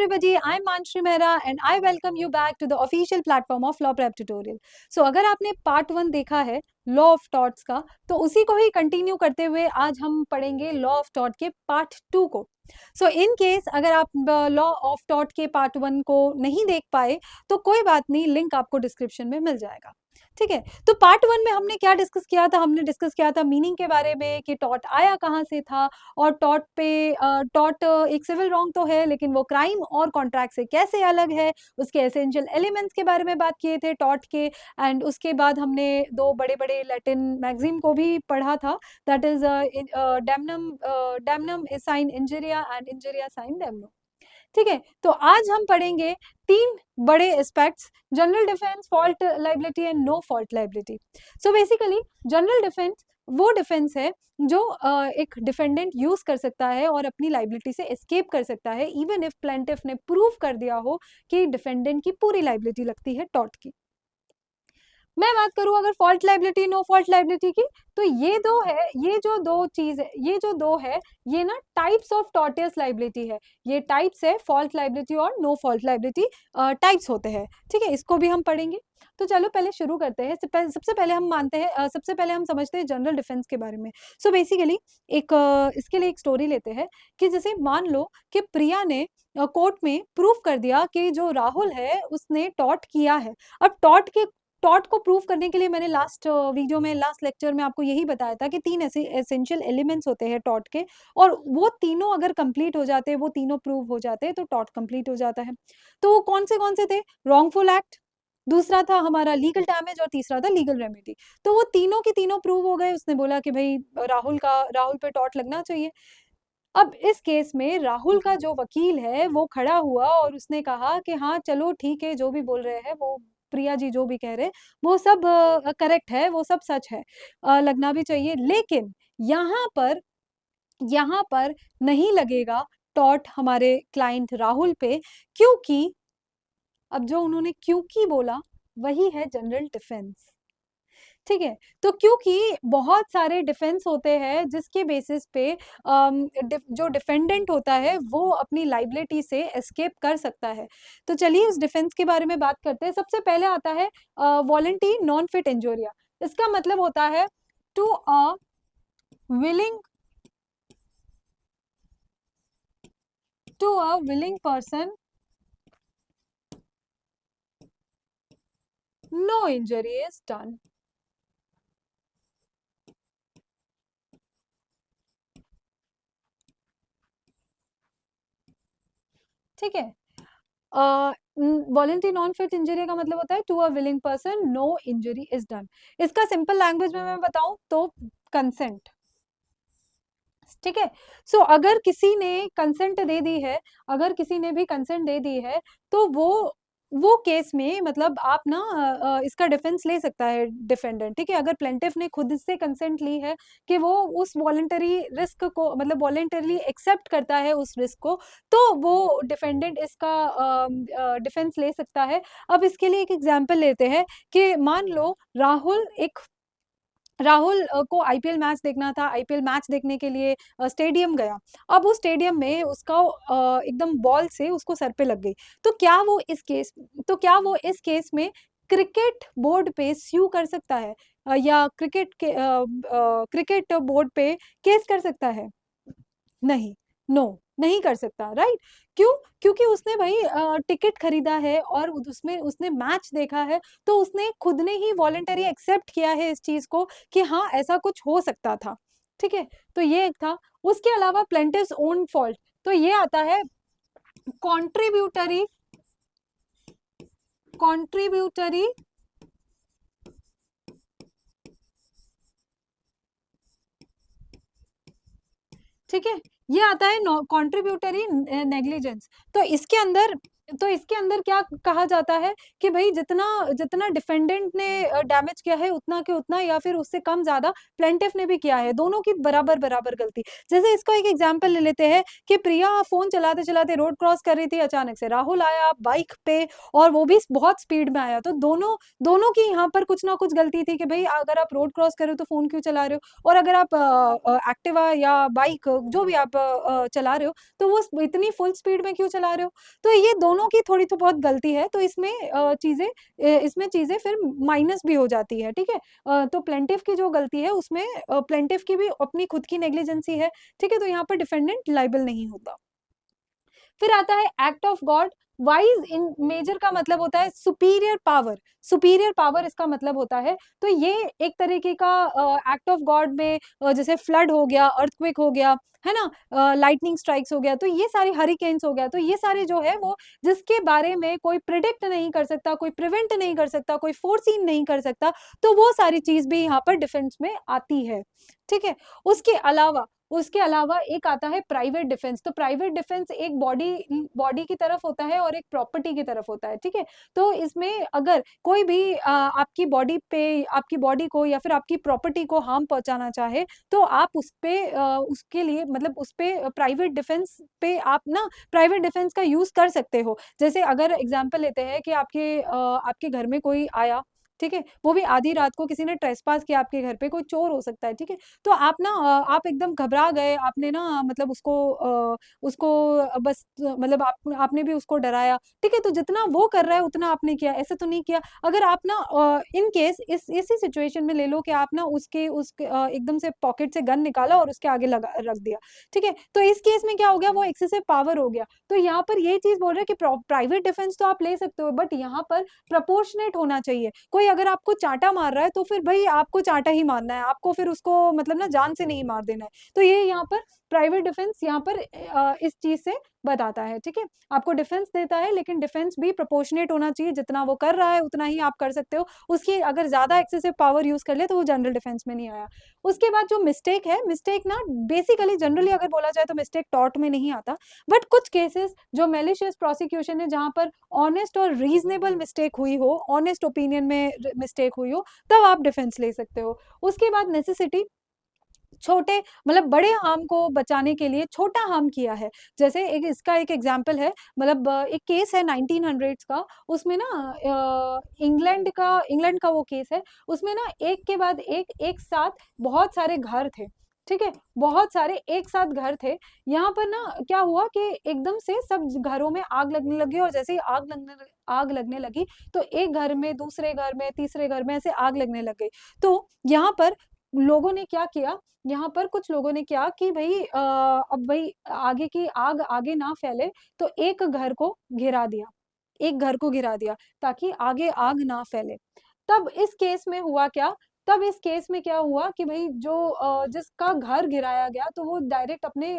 everybody, I'm Manshri Mehra and I welcome you back to the official platform of Law Prep Tutorial. So अगर आपने part 1 देखा है law of torts का, तो उसी को ही कंटिन्यू करते हुए आज हम पढ़ेंगे लॉ ऑफ टॉर्ट के पार्ट 2 को. सो इन केस अगर आप लॉ ऑफ टॉर्ट के पार्ट 1 को नहीं देख पाए तो कोई बात नहीं, लिंक आपको डिस्क्रिप्शन में मिल जाएगा. ठीक है, तो पार्ट 1 में हमने क्या डिस्कस किया था? हमने डिस्कस किया था मीनिंग के बारे में कि टॉर्ट आया कहाँ से था, और टॉर्ट एक सिविल रॉन्ग तो है लेकिन वो क्राइम और कॉन्ट्रैक्ट से कैसे अलग है, उसके एसेंशियल एलिमेंट्स के बारे में बात किए थे टॉर्ट के. एंड उसके बाद हमने दो बड़े बड़े लैटिन मैगजीन को भी पढ़ा था, that is damnum sine injuria and injuria sine damnum. ठीक है, तो आज हम पढ़ेंगे 3 बड़े aspects: general defence, fault liability and no fault liability. So basically general defence वो डिफेंस है जो एक डिफेंडेंट यूज कर सकता है और अपनी लाइबिलिटी से एस्केप कर सकता है, इवन इफ प्लेंटिफ ने प्रूव कर दिया हो कि डिफेंडेंट की पूरी लाइबिलिटी लगती है टॉर्ट की. मैं बात करूं अगर fault liability no fault liability की, तो ये दो है, ये जो दो चीज है, ये जो दो है, ये ना टाइप्स ऑफ टॉर्टियस लाइबिलिटी है. ये टाइप्स है फॉल्ट लाइबिलिटी और नो फॉल्ट लाइबिलिटी, टाइप्स होते हैं. ठीक है, इसको भी हम पढ़ेंगे. तो चलो पहले शुरू करते हैं. सबसे पहले हम मानते हैं, सबसे पहले हम समझते हैं जनरल डिफेंस के बारे में. सो बेसिकली इसके लिए एक स्टोरी लेते हैं कि जैसे मान लो कि प्रिया ने कोर्ट में प्रूफ कर दिया कि जो राहुल है उसने टॉर्ट किया है. अब टॉर्ट को प्रूव करने के लिए मैंने लास्ट वीडियो में, लास्ट लेक्चर में आपको यही बताया था कि 3 ऐसे एसेंशियल एलिमेंट्स होते हैं टॉर्ट के, और वो तीनों अगर कंप्लीट हो जाते हैं, वो तीनों प्रूव हो जाते हैं, तो टॉर्ट कंप्लीट हो जाता है. तो वो कौन से थे? रॉन्गफुल एक्ट, दूसरा था हमारा लीगल डैमेज, और तीसरा था लीगल रेमेडी. तो वो तीनों के तीनों प्रूव हो गए. उसने बोला कि भाई राहुल पे टॉर्ट लगना चाहिए. अब इस केस में राहुल का जो वकील है वो खड़ा हुआ और उसने कहा कि हाँ चलो ठीक है, जो भी बोल रहे हैं वो, प्रिया जी जो भी कह रहे हैं वो सब करेक्ट है, वो सब सच है, लगना भी चाहिए. लेकिन यहाँ पर नहीं लगेगा टॉर्ट हमारे क्लाइंट राहुल पे, क्योंकि अब जो उन्होंने क्योंकि बोला वही है जनरल डिफेंस. ठीक है, तो क्योंकि बहुत सारे डिफेंस होते हैं जिसके बेसिस पे जो डिफेंडेंट होता है वो अपनी लाइबिलिटी से एस्केप कर सकता है. तो चलिए उस डिफेंस के बारे में बात करते हैं. सबसे पहले आता है वॉलंटरी नॉन फिट इंजोरिया. इसका मतलब होता है to a willing person no injury is done. ठीक है, वॉलंटरी नॉन फिट इंजरी का मतलब होता है to a willing person no injury is done. इसका सिंपल लैंग्वेज में मैं बताऊं तो कंसेंट. ठीक है, सो अगर किसी ने कंसेंट दे दी है, अगर किसी ने भी कंसेंट दे दी है, तो वो केस में मतलब आप ना इसका डिफेंस ले सकता है डिफेंडेंट. ठीक है, अगर प्लेंटिफ ने खुद से कंसेंट ली है कि वो उस वॉलंटरी रिस्क को, मतलब वॉलंटरली एक्सेप्ट करता है उस रिस्क को, तो वो डिफेंडेंट इसका डिफेंस ले सकता है. अब इसके लिए एक एग्जांपल लेते हैं कि मान लो राहुल को आईपीएल मैच देखना था. आईपीएल मैच देखने के लिए स्टेडियम गया. अब उस स्टेडियम में उसका एकदम बॉल से उसको सर पे लग गई. तो क्या वो इस केस में क्रिकेट बोर्ड पे स्यू कर सकता है, या क्रिकेट बोर्ड पे केस कर सकता है? नहीं, नो, नहीं कर सकता. राइट, क्यों? क्योंकि उसने भाई टिकट खरीदा है और उसमें उसने मैच देखा है, तो उसने खुद ने ही वॉलंटरी एक्सेप्ट किया है इस चीज को कि हाँ ऐसा कुछ हो सकता था. ठीक है, तो ये एक था. उसके अलावा प्लेंटिव्स ओन फॉल्ट, तो ये आता है कॉन्ट्रीब्यूटरी कॉन्ट्रीब्यूटरी ठीक है, ये आता है कॉन्ट्रीब्यूटरी नेग्लिजेंस. तो इसके अंदर तो इसके अंदर क्या कहा जाता है कि भाई जितना जितना डिफेंडेंट ने डैमेज किया है उतना के उतना, या फिर उससे कम ज्यादा प्लेंटिफ ने भी किया है, दोनों की बराबर बराबर गलती। जैसे इसका एक एग्जांपल ले लेते हैं कि प्रिया फोन चलाते चलाते रोड क्रॉस कर रही थी, अचानक से राहुल आया बाइक पे और वो भी बहुत स्पीड में आया, तो दोनों दोनों की यहाँ पर कुछ ना कुछ गलती थी कि भाई अगर आप रोड क्रॉस कर रहे हो तो फोन क्यों चला रहे हो, और अगर आप एक्टिवा या बाइक जो भी आप चला रहे हो तो वो इतनी फुल स्पीड में क्यों चला रहे हो। तो ये दोनों की थोड़ी तो बहुत गलती है, तो इसमें चीजें फिर माइनस भी हो जाती है, ठीक है। तो प्लेंटिफ की जो गलती है उसमें प्लेंटिफ की भी अपनी खुद की नेग्लिजेंसी है, ठीक है, तो यहाँ पर डिफेंडेंट लाइबल नहीं होता। फिर आता है एक्ट ऑफ गॉड। वाइज इन मेजर का मतलब होता है सुपीरियर पावर, सुपीरियर पावर इसका मतलब होता है। तो ये एक तरीके का एक्ट ऑफ गॉड में जैसे फ्लड हो गया, अर्थक्वेक हो गया, है ना, लाइटनिंग स्ट्राइक्स हो गया, तो ये सारे हरिकेन्स हो गया, तो ये सारे जो है वो जिसके बारे में कोई प्रिडिक्ट नहीं कर सकता, कोई प्रिवेंट नहीं कर सकता, कोई फोरसीन नहीं कर सकता, तो वो सारी चीज भी यहाँ पर डिफेंस में आती है, ठीक है। उसके अलावा एक आता है प्राइवेट डिफेंस। तो प्राइवेट डिफेंस एक बॉडी बॉडी की तरफ होता है और एक प्रॉपर्टी की तरफ होता है, ठीक है। तो इसमें अगर कोई भी आपकी बॉडी पे, आपकी बॉडी को या फिर आपकी प्रॉपर्टी को हार्म पहुंचाना चाहे तो आप उस पे उसके लिए मतलब उस पे प्राइवेट डिफेंस पे आप ना प्राइवेट डिफेंस का यूज कर सकते हो। जैसे अगर एग्जांपल लेते हैं कि आपके घर में कोई आया, ठीक है, वो भी आधी रात को किसी ने ट्रेसपास किया आपके घर पे, कोई चोर हो सकता है, ठीक है। तो आप ना आप एकदम घबरा गए, आपने ना मतलब उसको बस मतलब आपने भी उसको डराया, ठीक है। तो जितना वो कर रहा है उतना आपने किया, ऐसे तो नहीं किया। अगर आप ना इन केस इसी सिचुएशन में ले लो कि आप ना उसके एकदम से पॉकेट से गन निकाला और उसके आगे लगा रख दिया, ठीक है, तो इस केस में क्या हो गया, वो एक्सेसिव पावर हो गया। तो यहाँ पर ये चीज बोल रहे हैं कि प्राइवेट डिफेंस तो आप ले सकते हो, बट यहाँ पर प्रपोर्शनेट होना चाहिए। कोई अगर आपको चांटा मार रहा है तो फिर भाई आपको चांटा ही मारना है, आपको फिर उसको मतलब ना जान से नहीं मार देना है। तो ये यहाँ पर प्राइवेट डिफेंस यहाँ पर इस चीज से बताता है, ठीक है। आपको डिफेंस देता है लेकिन डिफेंस भी प्रोपोर्शनेट होना चाहिए, जितना वो कर रहा है उतना ही आप कर सकते हो। उसकी अगर ज्यादा एक्सेसिव पावर यूज कर ले तो वो जनरल डिफेंस में नहीं आया। उसके बाद जो मिस्टेक है, मिस्टेक ना बेसिकली जनरली अगर बोला जाए तो मिस्टेक टॉर्ट में नहीं आता, बट कुछ केसेस जो मेलिशियस प्रोसिक्यूशन है जहां पर ऑनेस्ट और रीजनेबल मिस्टेक हुई हो, ऑनेस्ट ओपिनियन में मिस्टेक हुई हो, तब आप डिफेंस ले सकते हो। उसके बाद नेसेसिटी, छोटे मतलब बड़े हार्म को बचाने के लिए छोटा हार्म किया है। जैसे एक इसका एक एग्जांपल है, मतलब एक केस है 1900s का, उसमें ना इंग्लैंड का वो केस है, उसमें ना एक के बाद एक साथ बहुत सारे घर थे, ठीक है, बहुत सारे एक साथ घर थे। यहाँ पर ना क्या हुआ कि एकदम से सब घरों में आग लगने लगी, और जैसे ही आग लगने लगी तो एक घर में, दूसरे घर में, तीसरे घर में ऐसे आग लगने लग गई। तो यहाँ पर लोगों ने क्या किया, यहाँ पर कुछ लोगों ने क्या कि भाई अब भाई आगे की आग आगे ना फैले, तो एक घर को घिरा दिया, एक घर को घिरा दिया ताकि आगे आग ना फैले। तब इस केस में हुआ क्या, तब इस केस में क्या हुआ कि भाई जो जिसका घर गिराया गया तो वो डायरेक्ट अपने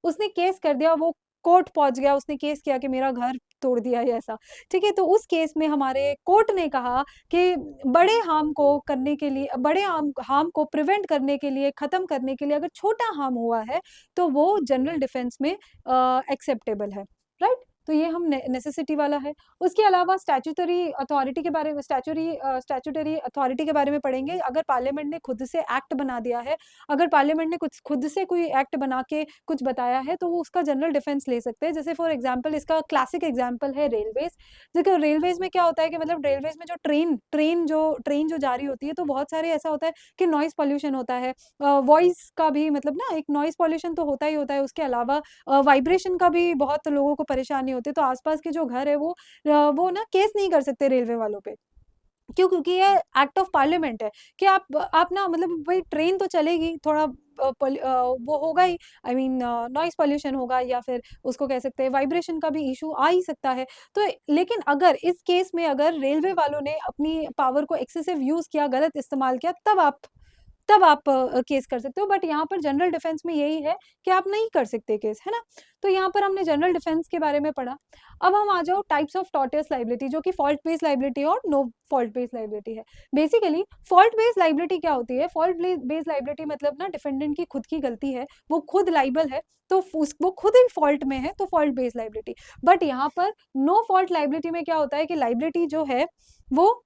उसने केस कर दिया, वो कोर्ट पहुंच गया, उसने केस किया कि मेरा घर तोड़ दिया है ऐसा, ठीक है। तो उस केस में हमारे कोर्ट ने कहा कि बड़े हार्म को करने के लिए, बड़े हार्म को प्रिवेंट करने के लिए, खत्म करने के लिए अगर छोटा हार्म हुआ है तो वो जनरल डिफेंस में एक्सेप्टेबल है, राइट। तो ये हम नेसेसिटी वाला है। उसके अलावा स्टैट्यूटरी अथॉरिटी के बारे में, स्टैट्यूटरी अथॉरिटी के बारे में पढ़ेंगे। अगर पार्लियामेंट ने खुद से एक्ट बना दिया है, अगर पार्लियामेंट ने कुछ खुद से कोई एक्ट बना के कुछ बताया है तो वो उसका जनरल डिफेंस ले सकते हैं। जैसे फॉर एग्जांपल इसका क्लासिक एग्जांपल है रेलवेज। देखो रेलवेज में क्या होता है कि मतलब रेलवेज में जो ट्रेन जो जा रही होती है तो बहुत सारे ऐसा होता है कि नॉइज पॉल्यूशन होता है, वॉइस का भी मतलब ना एक नॉइज पॉल्यूशन तो होता ही होता है, उसके अलावा वाइब्रेशन का भी बहुत लोगों को परेशानी होती है। तो आसपास के जो घर है वो ना केस नहीं कर सकते रेलवे वालों पे, क्यों, क्योंकि ये एक्ट ऑफ पार्लियामेंट है कि आप ना मतलब भाई ट्रेन तो चलेगी, थोड़ा वो होगा ही, आई मीन नॉइज पॉल्यूशन होगा, या फिर उसको कह सकते हैं वाइब्रेशन का भी इशू आ ही सकता है। तो लेकिन अगर इस केस में अगर रेलवे वालों ने अपनी पावर को एक्सेसिव यूज किया, गलत इस्तेमाल किया, तब आप तब आप केस कर सकते हो। बट यहाँ पर जनरल डिफेंस में यही है कि आप नहीं कर सकते केस, है ना। तो यहाँ पर हमने जनरल डिफेंस के बारे में पढ़ा। अब हम आ जाओ टाइप्स ऑफ टॉर्टियस लाइबिलिटी, जो कि फॉल्ट बेस्ड लाइबिलिटी और नो फॉल्ट बेस्ड लाइबिलिटी है। बेसिकली फॉल्ट बेस्ड लाइबिलिटी क्या होती है? फॉल्ट बेस्ड लाइबिलिटी मतलब ना डिफेंडेंट की खुद की गलती है, वो खुद लाइबल है, तो वो खुद ही फॉल्ट में है, तो फॉल्ट बेस्ड लाइबिलिटी। बट यहाँ पर नो फॉल्ट लाइबिलिटी में क्या होता है कि लाइबिलिटी जो है वो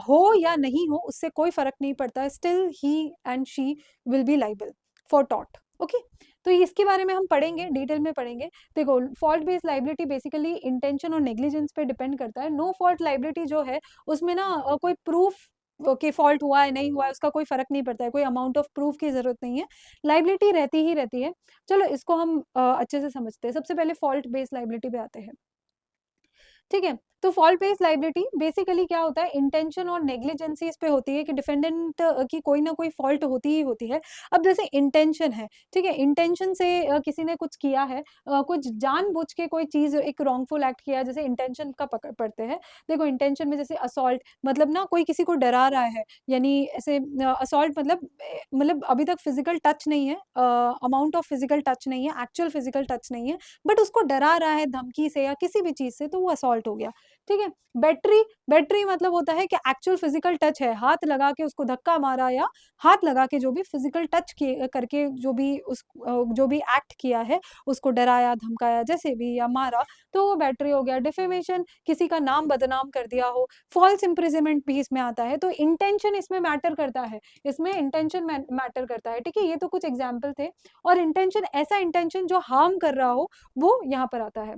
हो या नहीं हो उससे कोई फर्क नहीं पड़ता, still he and she will be liable for tort. Okay, तो इसके बारे में हम पढ़ेंगे, डिटेल में पढ़ेंगे। देखो, fault based liability basically intention और नेग्लिजेंस पे डिपेंड करता है। नो फॉल्ट लाइबिलिटी जो है उसमें ना कोई प्रूफ कि फॉल्ट हुआ है नहीं हुआ है उसका कोई फर्क नहीं पड़ता है, कोई अमाउंट ऑफ प्रूफ की जरूरत नहीं है, लाइबिलिटी रहती ही रहती है। चलो इसको हम अच्छे से समझते हैं। सबसे पहले फॉल्ट बेस्ड लाइबिलिटी पे आते हैं, ठीक है। तो फॉल्ट बेस्ड लाइबिलिटी बेसिकली क्या होता है? इंटेंशन और नेग्लिजेंसी इस पे होती है कि डिफेंडेंट की कोई ना कोई फॉल्ट होती ही होती है। अब जैसे इंटेंशन है, ठीक है, इंटेंशन से किसी ने कुछ किया है, कुछ जानबूझ के कोई चीज एक रॉन्गफुल एक्ट किया है, जैसे इंटेंशन का पकड़ पड़ते हैं। देखो, इंटेंशन में जैसे असॉल्ट, मतलब ना कोई किसी को डरा रहा है, यानी ऐसे असॉल्ट मतलब अभी तक फिजिकल टच नहीं है, अमाउंट ऑफ फिजिकल टच नहीं है, एक्चुअल फिजिकल टच नहीं है, बट उसको डरा रहा है धमकी से या किसी भी चीज से, तो वो असॉल्ट हो गया, ठीक है। बैटरी, बैटरी मतलब होता है कि एक्चुअल फिजिकल टच है, हाथ लगा के उसको धक्का मारा या हाथ लगा के जो भी फिजिकल टच करके जो भी एक्ट किया है, उसको डराया धमकाया जैसे भी या मारा, तो वो बैटरी हो गया। डिफेमेशन, किसी का नाम बदनाम कर दिया हो। फॉल्स इम्प्रिजनमेंट भी इसमें आता है। तो इंटेंशन इसमें मैटर करता है, इसमें इंटेंशन मैटर करता है, ठीक है। ये तो कुछ एग्जाम्पल थे। और इंटेंशन, ऐसा इंटेंशन जो हार्म कर रहा हो, वो यहाँ पर आता है।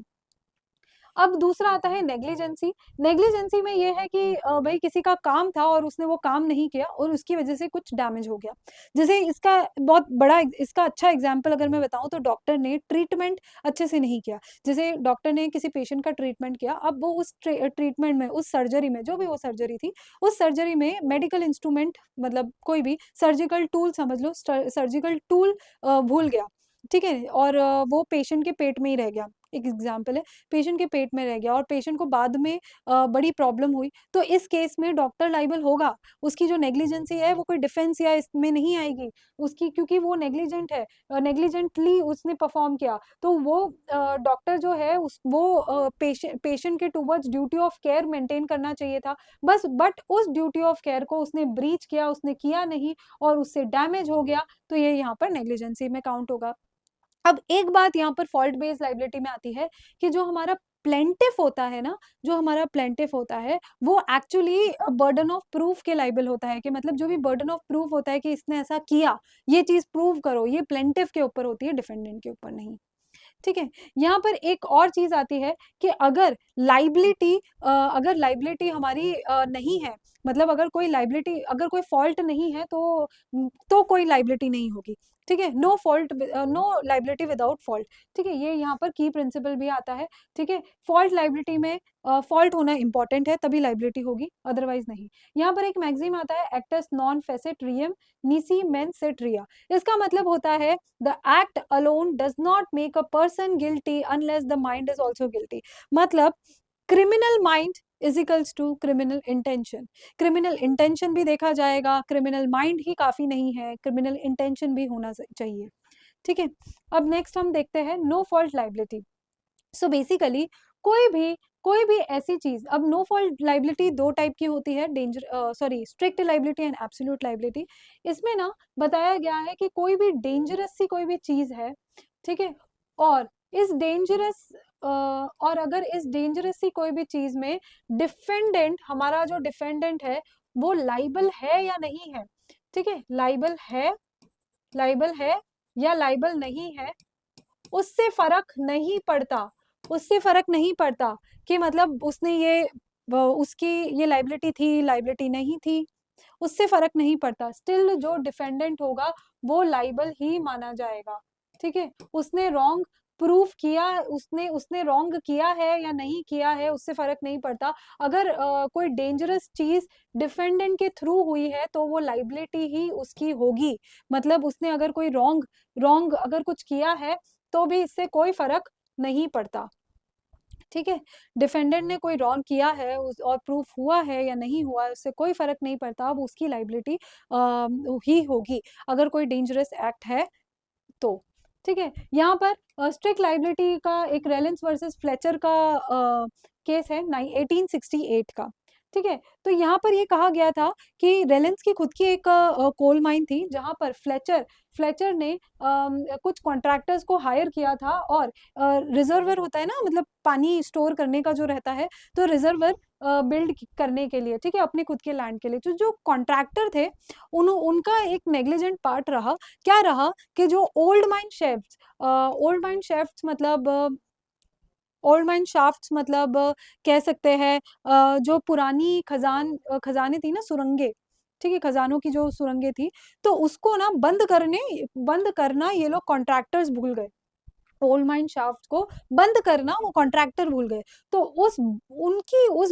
अब दूसरा आता है नेग्लिजेंसी। नेग्लिजेंसी में ये है कि भाई किसी का काम था और उसने वो काम नहीं किया और उसकी वजह से कुछ डैमेज हो गया। जैसे इसका बहुत बड़ा, इसका अच्छा एग्जांपल अगर मैं बताऊं तो डॉक्टर ने ट्रीटमेंट अच्छे से नहीं किया। जैसे डॉक्टर ने किसी पेशेंट का ट्रीटमेंट किया, अब वो उस ट्रीटमेंट में, उस सर्जरी में, जो भी वो सर्जरी थी, उस सर्जरी में मेडिकल इंस्ट्रूमेंट, मतलब कोई भी सर्जिकल टूल समझ लो, सर्जिकल टूल भूल गया, ठीक है। और वो पेशेंट के पेट में ही रह गया, एक एग्जाम्पल है, पेशेंट के पेट में रह गया और पेशेंट को बाद में बड़ी प्रॉब्लम हुई, तो इस केस में डॉक्टर लाइबल होगा। उसकी जो नेग्लिजेंसी है वो कोई डिफेंस या इसमें नहीं आएगी उसकी, क्योंकि वो नेग्लिजेंट है, नेग्लिजेंटली उसने परफॉर्म किया, तो वो डॉक्टर जो है वो पेशेंट के towards duty of care maintain करना चाहिए था, बस। बट उस ड्यूटी ऑफ केयर को उसने ब्रीच किया, उसने किया नहीं और उससे डैमेज हो गया, तो ये यहाँ पर नेग्लिजेंसी में काउंट होगा। अब एक बात यहाँ पर फॉल्ट बेस्ड लाइबिलिटी में आती है कि जो हमारा प्लेंटिफ होता है ना, जो हमारा प्लेंटिफ होता है वो एक्चुअली बर्डन ऑफ प्रूफ के लाइबल होता है, कि मतलब जो भी बर्डन ऑफ प्रूफ होता है कि इसने ऐसा किया, ये चीज प्रूव करो, ये प्लेंटिफ के ऊपर होती है, डिफेंडेंट के ऊपर नहीं, ठीक है। यहाँ पर एक और चीज आती है कि अगर लाइबिलिटी हमारी नहीं है, मतलब अगर कोई लाइबिलिटी, अगर कोई फॉल्ट नहीं है तो कोई लाइबिलिटी नहीं होगी, ठीक है। No fault, no liability without fault, ठीक है। ये यहाँ पर की प्रिंसिपल भी आता है, ठीक है। फॉल्ट लाइबिलिटी में फॉल्ट होना इंपॉर्टेंट है, तभी लाइबिलिटी होगी, अदरवाइज नहीं। यहाँ पर एक मैक्सिम आता है, actus non facit reum nisi mens sit rea. इसका मतलब होता है the act alone does not make a person guilty unless the mind is also guilty. मतलब criminal mind is equals to criminal intention. Criminal intention भी देखा जाएगा, criminal mind ही काफी नहीं है, क्रिमिनल इंटेंशन भी होना चाहिए, ठीक है। अब नेक्स्ट हम देखते हैं no fault liability. So basically कोई भी ऐसी चीज, अब नो फॉल्ट लाइबिलिटी दो टाइप की होती है, strict liability and absolute liability. इसमें ना बताया गया है कि कोई भी डेंजरस सी कोई भी चीज है, ठीक है, और इस डेंजरस और अगर इस डेंजरस सी कोई भी चीज में डिफेंडेंट, हमारा जो डिफेंडेंट है वो लाइबल है या नहीं है, ठीक है, लाइबल है या लाइबल नहीं है, उससे फर्क नहीं पड़ता, उससे फर्क नहीं पड़ता कि मतलब उसने ये उसकी ये लाइबिलिटी थी, लाइबिलिटी नहीं थी, उससे फर्क नहीं पड़ता, स्टिल जो डिफेंडेंट होगा वो लाइबल ही माना जाएगा, ठीक है। उसने रॉन्ग प्रूफ किया, उसने उसने रॉन्ग किया है या नहीं किया है, उससे फर्क नहीं पड़ता। अगर कोई डेंजरस चीज डिफेंडेंट के थ्रू हुई है तो वो लाइबिलिटी ही उसकी होगी, मतलब उसने अगर कोई रॉन्ग रॉन्ग अगर कुछ किया है तो भी इससे कोई फर्क नहीं पड़ता। ठीक है, डिफेंडेंट ने कोई रॉन्ग किया है और प्रूफ हुआ है या नहीं हुआ है उससे कोई फर्क नहीं पड़ता, अब उसकी लाइबिलिटी ही होगी अगर कोई डेंजरस एक्ट है तो। ठीक है, यहाँ पर स्ट्रिक्ट लाइबिलिटी का एक रेलेंस वर्सेस फ्लेचर का केस है 1868 का। ठीक है, तो यहाँ पर ये कहा गया था कि रेलेंस की खुद की एक कोल माइन थी जहाँ पर फ्लेचर ने कुछ कॉन्ट्रैक्टर्स को हायर किया था और रिजर्वर होता है ना, मतलब पानी स्टोर करने का जो रहता है, तो रिजर्वर बिल्ड करने के लिए, ठीक है, अपने खुद के लैंड के लिए। तो जो कॉन्ट्रैक्टर थे उनका एक नेग्लिजेंट पार्ट रहा, क्या रहा कि जो ओल्ड माइन शेफ्ट्स मतलब ओल्ड माइन शाफ्ट्स मतलब कह सकते हैं जो पुरानी खजाने थी ना, सुरंगे, ठीक है, खजानों की जो सुरंगे थी, तो उसको ना बंद करना ये लोग कॉन्ट्रैक्टर्स भूल गए। ओल्ड माइन शाफ्ट को बंद करना वो कॉन्ट्रैक्टर भूल गए। तो उस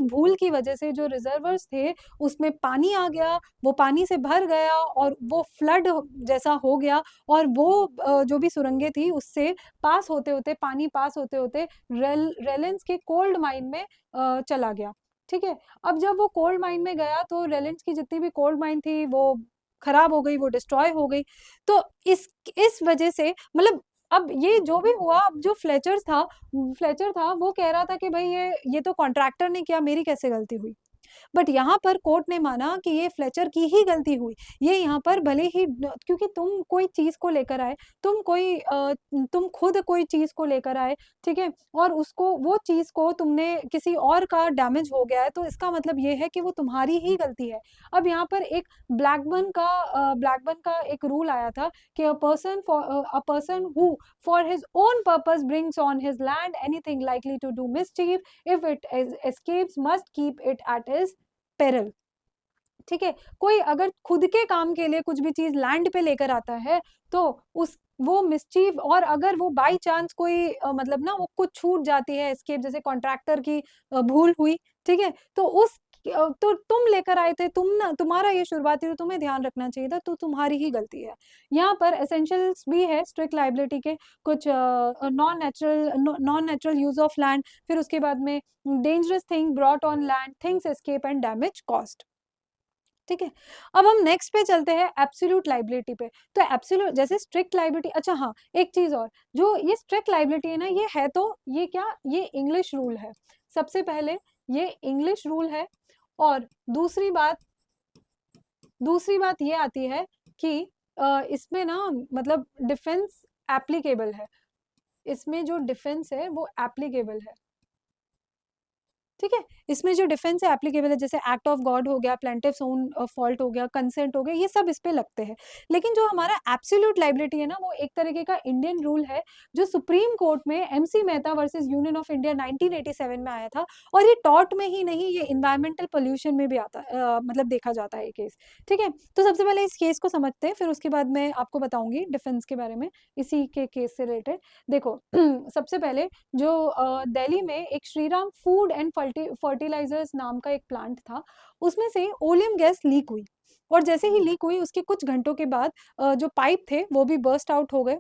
भूल की वजह से जो रिजर्वर्स थे उसमें पानी आ गया, वो पानी से भर गया और वो फ्लड जैसा हो गया, और वो जो भी सुरंगें थी उससे पानी पास होते होते रेलेंस के कोल्ड माइन में चला गया। ठीक है, अब जब वो कोल्ड माइन में गया तो रेलेंस की जितनी भी कोल्ड माइन थी वो खराब हो गई, वो डिस्ट्रॉय हो गई। तो इस वजह से मतलब अब ये जो भी हुआ, अब जो फ्लेचर था वो कह रहा था कि भाई ये तो कॉन्ट्रैक्टर ने किया, मेरी कैसे गलती हुई। बट यहाँ पर कोर्ट ने माना कि ये फ्लेचर की ही गलती हुई। ये यहाँ पर भले ही क्योंकि तुम कोई चीज को लेकर आए, तुम खुद कोई चीज को लेकर आए, ठीक है, और वो चीज को तुमने किसी और का डैमेज हो गया है, तो इसका मतलब ये है कि वो तुम्हारी ही गलती है। अब यहाँ पर एक ब्लैकबर्न का एक रूल आया था कि a person who for his own purpose brings on his land anything likely to do mischief, if it escapes must keep it at his peril. ठीक है, कोई अगर खुद के काम के लिए कुछ भी चीज लैंड पे लेकर आता है तो उस वो मिसचीफ, और अगर वो बाई चांस कोई मतलब ना वो कुछ छूट जाती है एस्केप, जैसे कॉन्ट्रैक्टर की भूल हुई, ठीक है, तो तुम लेकर आए थे, तुम्हारा ये शुरुआती, तो तुम्हें ध्यान रखना चाहिए था, तो तुम्हारी ही गलती है। यहाँ पर एसेंशियल्स भी है स्ट्रिक्ट लाइबिलिटी के, कुछ non natural use of land, फिर उसके बाद में dangerous thing brought on land, things escape and damage cost. ठीक है, अब हम नेक्स्ट पे चलते हैं एब्सोल्यूट लाइबिलिटी पे। तो एब्सोल्यूट जैसे स्ट्रिक्ट लाइबिलिटी, अच्छा हाँ, एक चीज और, जो ये स्ट्रिक्ट लाइबिलिटी है ना, ये है तो ये क्या, ये इंग्लिश रूल है। सबसे पहले ये इंग्लिश रूल है, और दूसरी बात ये आती है कि इसमें ना मतलब डिफेंस एप्लीकेबल है, इसमें जो डिफेंस है वो एप्लीकेबल है। ठीक है, इसमें जो डिफेंस है एप्लीकेबल है, जैसे एक्ट ऑफ गॉड हो गया, प्लेंटिफ्स ओन फॉल्ट हो गया, कंसेंट हो गया, ये सब इस पे लगते हैं। लेकिन जो हमारा एब्सोल्यूट लाइबिलिटी है ना, वो एक तरीके का इंडियन रूल है जो सुप्रीम कोर्ट में MC Mehta versus union of India 1987 में आया था, और ये टॉर्ट में ही नहीं, ये इन्वायरमेंटल पोल्यूशन में भी आता मतलब देखा जाता है ये केस। ठीक है, तो सबसे पहले इस केस को समझते हैं, फिर उसके बाद मैं आपको बताऊंगी डिफेंस के बारे में इसी के केस से रिलेटेड। देखो सबसे पहले जो दिल्ली में एक श्रीराम फूड एंड फर्टिलाइजर्स नाम का एक प्लांट था, उसमें से ओलियम गैस लीक हुई, और जैसे ही लीक हुई उसके कुछ घंटों के बाद जो पाइप थे वो भी बर्स्ट आउट हो गए,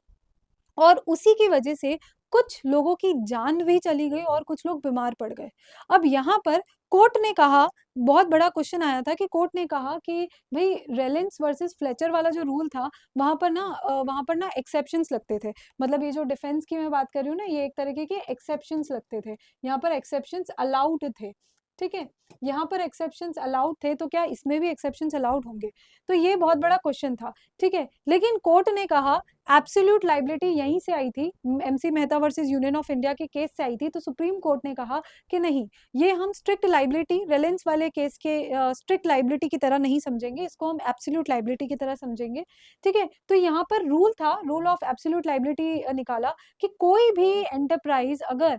और उसी की वजह से कुछ लोगों की जान भी चली गई और कुछ लोग बीमार पड़ गए। अब यहाँ पर कोर्ट ने कहा, बहुत बड़ा क्वेश्चन आया था कि कोर्ट ने कहा कि भाई रेलेंस वर्सेस फ्लेचर वाला जो रूल था, वहां पर ना एक्सेप्शंस लगते थे, मतलब ये जो डिफेंस की मैं बात कर रही हूँ ना, ये एक तरीके के एक्सेप्शंस लगते थे, यहाँ पर एक्सेप्शंस अलाउड थे। ठीक है, यहाँ पर एक्सेप्शंस अलाउड थे, तो क्या इसमें भी एक्सेप्शंस अलाउड होंगे? तो ये बहुत बड़ा क्वेश्चन था। ठीक है, लेकिन कोर्ट ने कहा एब्सोल्यूट लाइबिलिटी यहीं से आई थी, MC Mehta versus union of India के केस से आई थी, तो सुप्रीम कोर्ट ने कहा कि नहीं, ये हम स्ट्रिक्ट लाइबिलिटी रिलायंस वाले केस के स्ट्रिक्ट लाइबिलिटी की तरह नहीं समझेंगे, इसको हम एब्सोल्यूट लाइबिलिटी की तरह समझेंगे। ठीक है, तो यहाँ पर रूल ऑफ एब्सोल्यूट लाइबिलिटी निकाला कि कोई भी एंटरप्राइज अगर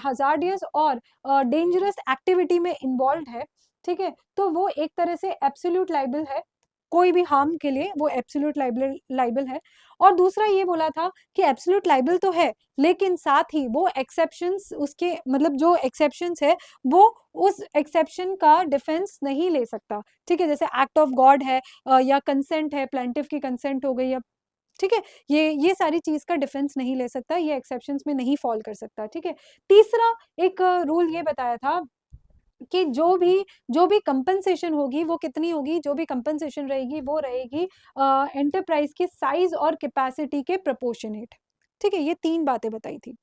हजार्डियस और डेंजरस एक्टिविटी में इन्वॉल्व है, ठीक है, तो वो एक तरह से एब्सोल्यूट लाइबल है, कोई भी हार्म के लिए वो एब्सोल्यूट लाइबल है। और दूसरा ये बोला था कि एब्सोल्यूट लाइबल तो है, लेकिन साथ ही वो एक्सेप्शंस, उसके मतलब जो एक्सेप्शंस है वो उस एक्सेप्शन का डिफेंस नहीं ले सकता। ठीक है, जैसे एक्ट ऑफ गॉड है, या कंसेंट है, प्लेंटिफ की कंसेंट हो गई, या ठीक है, ये सारी चीज़ का डिफेंस नहीं ले सकता, ये एक्सेप्शंस में नहीं फॉल कर सकता। ठीक है, तीसरा एक रूल ये बताया था कि जो भी कंपनसेशन होगी वो कितनी होगी, जो भी कंपनसेशन रहेगी वो रहेगी एंटरप्राइज के साइज और कैपेसिटी के प्रोपोर्शनेट। ठीक है, ये 3 बातें बताई थी।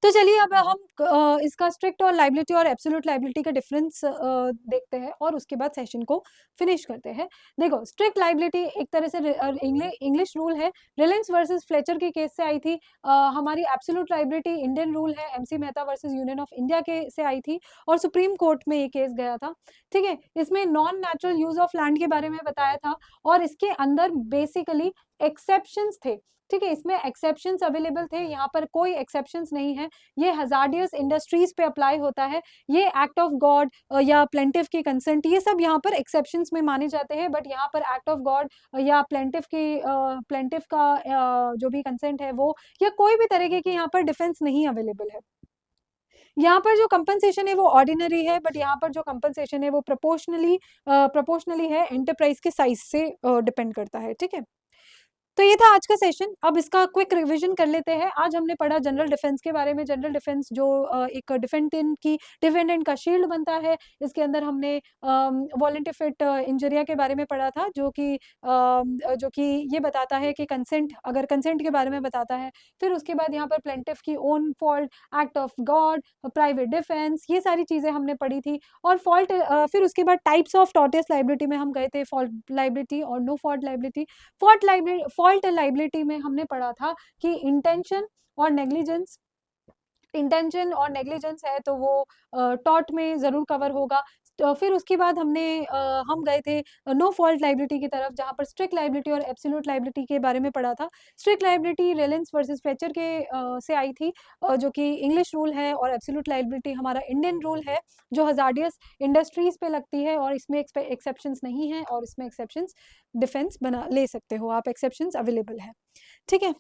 तो चलिए अब हम इसका स्ट्रिक्ट और लाइबिलिटी और एब्सोल्यूट लाइबिलिटी का डिफरेंस देखते हैं और उसके बाद सेशन को फिनिश करते हैं। देखो, स्ट्रिक्ट लाइबिलिटी एक तरह से इंग्लिश रूल है, रिलायंस वर्सेस फ्लेचर के केस से आई थी। हमारी एब्सोल्यूट लाइबिलिटी इंडियन रूल है, MC Mehta versus union of India के से आई थी और सुप्रीम कोर्ट में ये केस गया था। ठीक है, इसमें non natural use of land के बारे में बताया था और इसके अंदर बेसिकली एक्सेप्शंस थे। ठीक है, इसमें एक्सेप्शंस अवेलेबल थे, यहाँ पर कोई एक्सेप्शंस नहीं है। ये हजार्डियस इंडस्ट्रीज पे अप्लाई होता है, ये एक्ट ऑफ गॉड या प्लेंटिफ की कंसेंट, ये सब यहाँ पर एक्सेप्शंस में माने जाते हैं। बट यहाँ पर एक्ट ऑफ गॉड या प्लेंटिफ का जो भी कंसेंट है वो, या कोई भी तरीके की यहाँ पर डिफेंस नहीं अवेलेबल है। यहाँ पर जो कंपनसेशन है वो ऑर्डिनरी है, बट यहाँ पर जो कंपनसेशन है वो प्रोपोर्शनली है, एंटरप्राइज के साइज से डिपेंड करता है। ठीक है, तो ये था आज का सेशन। अब इसका क्विक रिवीजन कर लेते हैं। आज हमने पढ़ा जनरल डिफेंस के बारे में। जनरल डिफेंस जो एक डिफेंडेंट का शील्ड बनता है, इसके अंदर हमने वॉलंटिफिट इंजरिया के बारे में पढ़ा था, जो कि ये बताता है कि अगर कंसेंट के बारे में बताता है। फिर उसके बाद यहाँ पर प्लेंटिफ की own fault, act of God, private defence, ये सारी चीज़ें हमने पढ़ी थी। और फॉल्ट, फिर उसके बाद टाइप्स ऑफ टॉर्टियस लाइबिलिटी में हम गए थे, फॉल्ट लाइबिलिटी और no fault liability. Fault liability में हमने पढ़ा था कि इंटेंशन और नेग्लिजेंस है तो वो टॉर्ट में जरूर कवर होगा। तो फिर उसके बाद हम गए थे नो फॉल्ट लाइबिलिटी की तरफ, जहाँ पर स्ट्रिक्ट लाइबिलिटी और एब्सोल्यूट लाइबिलिटी के बारे में पढ़ा था। Strict liability Reliance versus Fletcher के से आई थी, जो कि इंग्लिश रूल है, और एब्सोल्यूट लाइबिलिटी हमारा इंडियन रूल है, जो हजार्डियस इंडस्ट्रीज पे लगती है और इसमें एक्सेप्शंस नहीं है, और इसमें एक्सेप्शंस डिफेंस बना ले सकते हो आप, एक्सेप्शंस अवेलेबल है। ठीक है,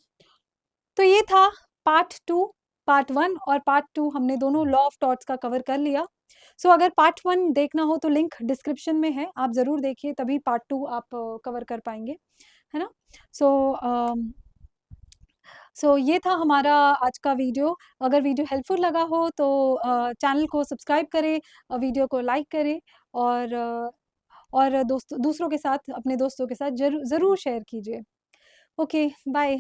तो ये था पार्ट 1 और पार्ट 2, हमने दोनों लॉ ऑफ टॉर्ट्स का कवर कर लिया। सो अगर पार्ट 1 देखना हो तो लिंक डिस्क्रिप्शन में है, आप ज़रूर देखिए, तभी पार्ट 2 आप कवर कर पाएंगे, है ना। सो ये था हमारा आज का वीडियो। अगर वीडियो हेल्पफुल लगा हो तो चैनल को सब्सक्राइब करें, वीडियो को लाइक करें, और दूसरों के साथ, अपने दोस्तों के साथ ज़रूर शेयर कीजिए। Okay, bye.